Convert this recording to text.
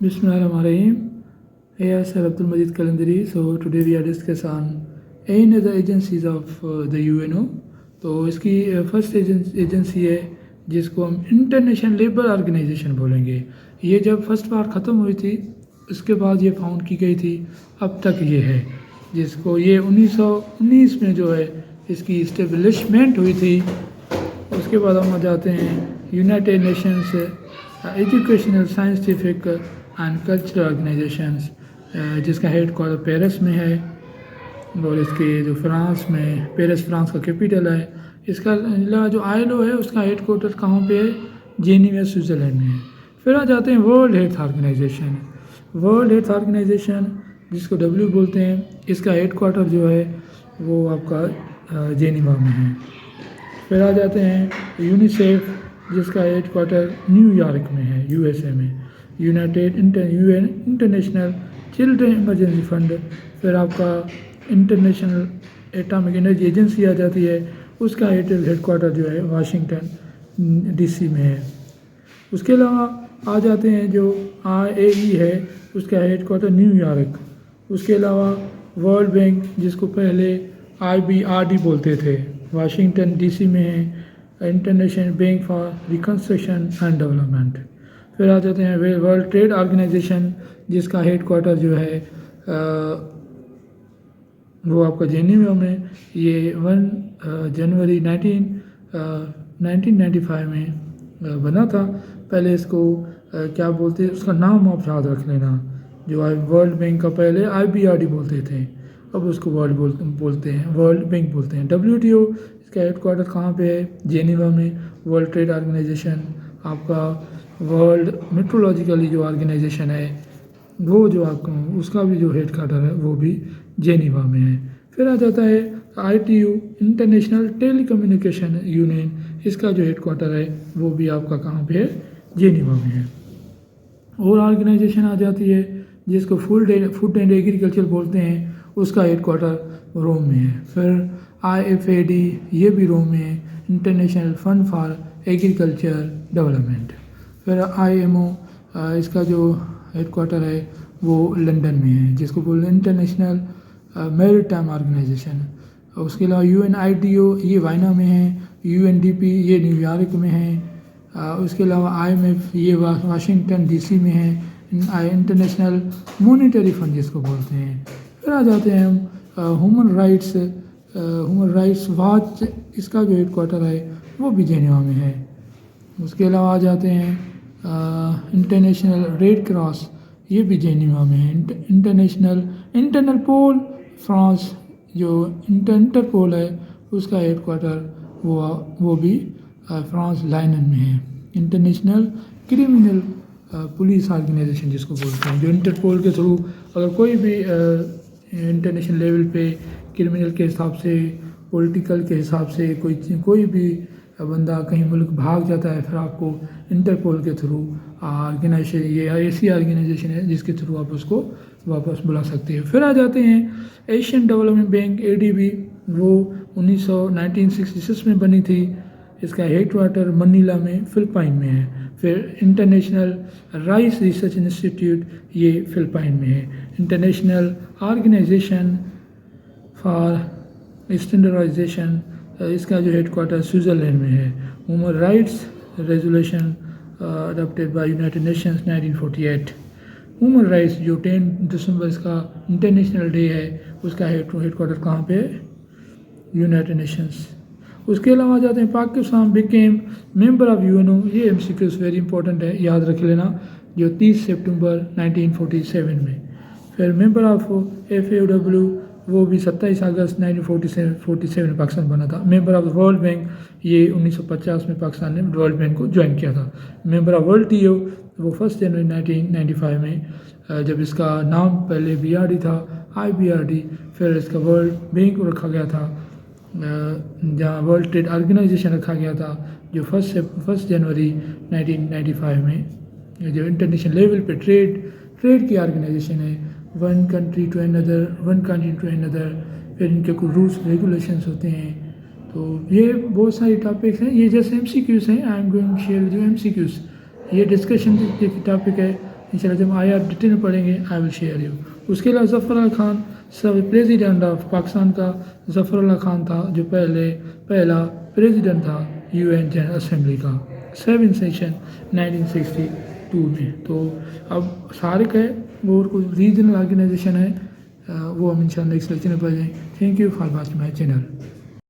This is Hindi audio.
Bismillahirrahmanirrahim. Hey, Sir Abdul Majid Kalandari. So today we are discuss on any other agencies of the UNO. तो इसकी फर्स्ट एजेंसी है जिसको हम इंटरनेशनल लेबर ऑर्गेनाइजेशन बोलेंगे। ये जब फर्स्ट बार ख़त्म हुई थी उसके बाद ये फाउंड की गई थी, अब तक ये है, जिसको ये 1919 में जो है इसकी इस्टेब्लिशमेंट हुई थी। उसके बाद हम आ जाते हैं United Nations educational scientific and cultural organisations, जिसका हेड क्वार्टर पेरिस में है और इसके जो फ्रांस में, पेरिस फ्रांस का कैपिटल है। इसका जो ILO है उसका हेड क्वार्टर कहाँ पे है? जेनीवा स्विट्ज़रलैंड में है। फिर आ जाते हैं World Health Organization. World Health Organization जिसको W बोलते हैं, इसका हेड क्वार्टर जो है वो आपका जेनीवा में है। फिर आ जाते हैं यूनिसेफ जिसका हेड क्वार्टर न्यूयॉर्क में है, USA में। UN international children emergency fund, फिर आपका इंटरनेशनल एटॉमिक एनर्जी एजेंसी आ जाती है, उसका हेड क्वार्टर जो है वाशिंगटन DC में है। उसके अलावा आ जाते हैं जो IAE है, उसका हेड क्वार्टर न्यूयॉर्क। उसके अलावा वर्ल्ड बैंक जिसको पहले IBRD बोलते थे, वाशिंगटन DC में है, international bank for reconstruction and development. फिर आ जाते हैं वर्ल्ड ट्रेड ऑर्गेनाइजेशन जिसका हेड क्वार्टर जो है वो आपका जेनीवा में। ये 1 जनवरी 1995 में बना था। पहले इसको क्या बोलते हैं, उसका नाम आप याद रख लेना। जो वर्ल्ड बैंक का पहले IBRD बोलते थे, अब उसको वर्ल्ड बोलते हैं, वर्ल्ड बैंक बोलते हैं। WTO इसका हेड क्वार्टर कहाँ पे है? जेनीवा में। वर्ल्ड ट्रेड ऑर्गेनाइजेशन आपका, वर्ल्ड मेट्रोलॉजिकली जो ऑर्गेनाइजेशन है वो जो आपका, उसका भी जो हेड क्वार्टर है वो भी जेनीवा में है। फिर आ जाता है ITU इंटरनेशनल टेलीकम्युनिकेशन यूनियन, इसका जो हेड क्वार्टर है वो भी आपका कहाँ पे है? जेनीवा में है। और ऑर्गेनाइजेशन आ जाती है जिसको फूड एंड एग्रीकल्चर बोलते हैं, उसका हेड क्वार्टर रोम में है। फिर IFAD ये भी रोम में है, international fund for agriculture development. फिर IMO इसका जो हेड क्वार्टर है वो लंदन में है, जिसको बोलते हैं इंटरनेशनल मैरीटाइम ऑर्गेनाइजेशन। उसके अलावा UNIDO ये वाइना में है, UNDP ये न्यूयॉर्क में है। उसके अलावा IMF ये वाशिंगटन DC में है, इंटरनेशनल मॉनेटरी फंड जिसको बोलते हैं। फिर आ जाते हैं हम ह्यूमन राइट्स वॉच, इसका जो हेड क्वार्टर है वो भी जेनेवा में है। उसके अलावा आ जाते हैं इंटरनेशनल रेड क्रॉस, ये भी जेनेवा में है। इंटरपोल फ्रांस जो इंटरपोल है उसका हेड क्वार्टर वो भी फ्रांस लाइनन में है। इंटरनेशनल क्रिमिनल पुलिस ऑर्गेनाइजेशन जिसको बोलते हैं, जो इंटरपोल के थ्रू अगर कोई भी इंटरनेशनल लेवल पे क्रिमिनल के हिसाब से, पॉलिटिकल के हिसाब से कोई भी बंदा कहीं मुल्क भाग जाता है, फिर आपको इंटरपोल के थ्रू ऑर्गेनाइजेशन, ये ऐसी ऑर्गेनाइजेशन है जिसके थ्रू आप उसको वापस बुला सकते हैं। फिर आ जाते हैं एशियन डेवलपमेंट बैंक ADB, वो 1966 में बनी थी। इसका हेड क्वार्टर मनीला में फिलिपाइन में है। फिर इंटरनेशनल राइस रिसर्च इंस्टीट्यूट ये फिलिपाइन में है। इंटरनेशनल ऑर्गेनाइजेशन फॉर स्टैंडर्डाइजेशन, इसका जो हेड क्वार्टर स्विट्ज़रलैंड में है। Human rights resolution adopted by United Nations 1948। Human rights जो 10 दिसंबर इसका इंटरनेशनल डे है, उसका हेड क्वार्टर कहाँ पे है? United Nations. उसके अलावा आ जाते हैं Pakistan became member of UNO, ये MCQs वेरी इंपॉर्टेंट है, याद रख लेना, जो 30 सितंबर 1947 में। फिर मेंबर ऑफ FAO वो भी 27 अगस्त 1947 में पाकिस्तान बना था। मेंबर ऑफ वर्ल्ड बैंक ये 1950 में पाकिस्तान ने वर्ल्ड बैंक को ज्वाइन किया था। मेंबर ऑफ वर्ल्ड TO वो 1 जनवरी 1995 में, जब इसका नाम पहले BRD था, IBRD, फिर इसका वर्ल्ड बैंक रखा गया था, जहाँ वर्ल्ड ट्रेड ऑर्गेनाइजेशन रखा गया था, जो 1 जनवरी 1995 में, जो इंटरनेशनल लेवल पे ट्रेड की ऑर्गेनाइजेशन है, वन कंट्री टू अनदर। फिर इनके कुछ रूल्स रेगुलेशंस होते हैं। तो ये बहुत सारी टॉपिक्स हैं, ये जैसे MCQs हैं। आई एम गोइंग शेयर जो MCQs, ये डिस्कशन की टॉपिक है, इंशाल्लाह जब IR डिटेल में पढ़ेंगे आई विल शेयर यू। उसके अलावा ज़फ़र अली ख़ान सब प्रेसिडेंट ऑफ पाकिस्तान का ज़फ़र अली ख़ान था जो पहला प्रेसिडेंट था UN जनरल असेंबली का 7 सेशन 1962 में। तो अब सारिक है वो और कुछ रीजनल ऑर्गेनाइजेशन है वो हम इंशाल्लाह नेक्स्ट लेक्चर में पढ़ेंगे। Thank you for watching my channel.